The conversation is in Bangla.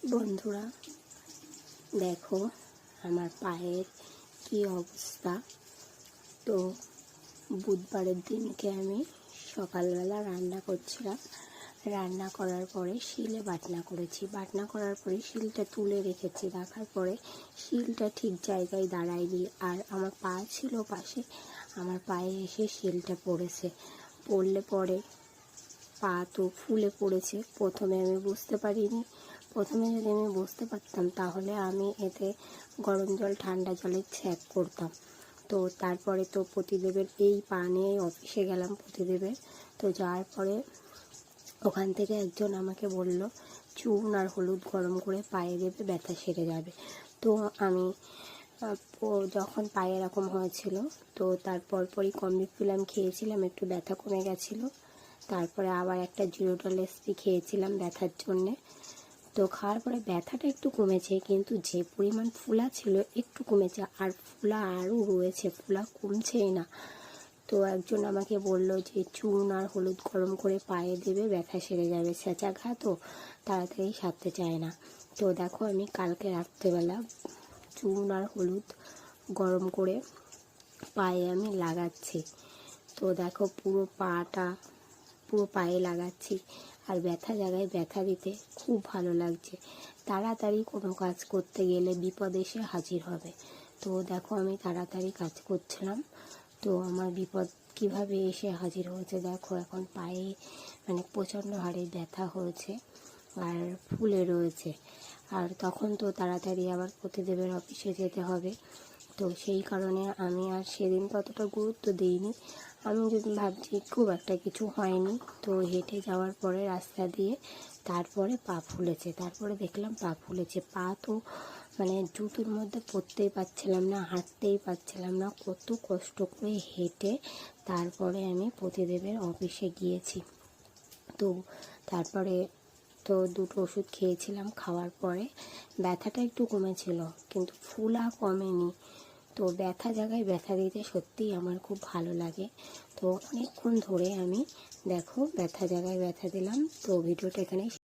বন্ধুরা দেখো আমার পায়ের কি অবস্থা। তো বুধবারের দিনকে আমি সকালবেলা রান্না করছিলাম। রান্না করার পরে শিলে বাটনা করেছি। বাটনা করার পরে শিলটা তুলে রেখেছি। রাখার পরে শিলটা ঠিক জায়গায় দাঁড়ায়নি, আর আমার পা ছিল পাশে। আমার পায়ে এসে শিলটা পড়েছে। পড়লে পরে পা তো ফুলে পড়েছে। প্রথমে আমি বুঝতে পারিনি। প্রথমে যদি আমি বুঝতে পারতাম তাহলে আমি এতে গরম জল ঠান্ডা জলে ছ্যাঁক করতাম। তো তারপরে তো প্রতিদেবের এই পা নিয়ে অফিসে গেলাম প্রতিদেবের। তো যাওয়ার পরে ওখান থেকে একজন আমাকে বলল চুন আর হলুদ গরম করে পায়ে দেবে, ব্যথা সেরে যাবে। তো আমি যখন পায়ে এরকম হয়েছিল তো তারপর পরই কমবিপ্লাম খেয়েছিলাম, একটু ব্যথা কমে গেছিলো। তারপরে আবার একটা জিরোডল এসপি খেয়েছিলাম ব্যথার জন্যে। তো খাওয়ার পরে ব্যথাটা একটু কমেছে, কিন্তু যে পরিমাণ ফুলা ছিল একটু কমেছে, আর ফুলা আরও রয়েছে, ফুলা কমছেই না। তো একজন আমাকে বলল যে চুন আর হলুদ গরম করে পায়ে দেবে, ব্যথা সেরে যাবে। ছেঁচা ঘা তো তাড়াতাড়ি সারতে চায় না। তো দেখো আমি কালকে রাত্রেবেলা চুন আর হলুদ গরম করে পায়ে আমি লাগাচ্ছি। তো দেখো পুরো পায়ে লাগাচ্ছি, আর ব্যথা জায়গায় ব্যথা দিতে খুব ভালো লাগছে। তাড়াতাড়ি কোনো কাজ করতে গেলে বিপদ এসে হাজির হবে। তো দেখো আমি তাড়াতাড়ি কাজ করছিলাম, তো আমার বিপদ কিভাবে এসে হাজির হয়েছে দেখো। এখন পায়ে প্রচণ্ড হারে ব্যথা হয়েছে আর ফুলে রয়েছে। আর তখন তো তাড়াতাড়ি আবার প্রতিদেবের অফিসে যেতে হবে। তো সেই কারণে আমি আর সেদিন ততটা গুরুত্ব দিইনি। আমি যদি ভাবছি খুব একটা কিছু হয়নি। তো হেঁটে যাওয়ার পরে রাস্তা দিয়ে তারপরে পা ফুলেছে। তারপরে দেখলাম পা ফুলেছে। পা তো জুতোর মধ্যে পরতেই পারছিলাম না, হাঁটতেই পারছিলাম না। কত কষ্ট করে হেঁটে তারপরে আমি প্রতিদেবের অফিসে গিয়েছি। তো তারপরে তো দুটো ওষুধ খেয়েছিলাম। খাওয়ার পরে ব্যথাটা একটু কমেছিল, কিন্তু ফুলা কমেনি। তো ব্যথা জায়গায় ব্যথা দিতে সত্যিই আমার খুব ভালো লাগে। তো অনেকক্ষণ ধরে আমি দেখো ব্যথা জায়গায় ব্যথা দিলাম। তো ভিডিওটা এখানেই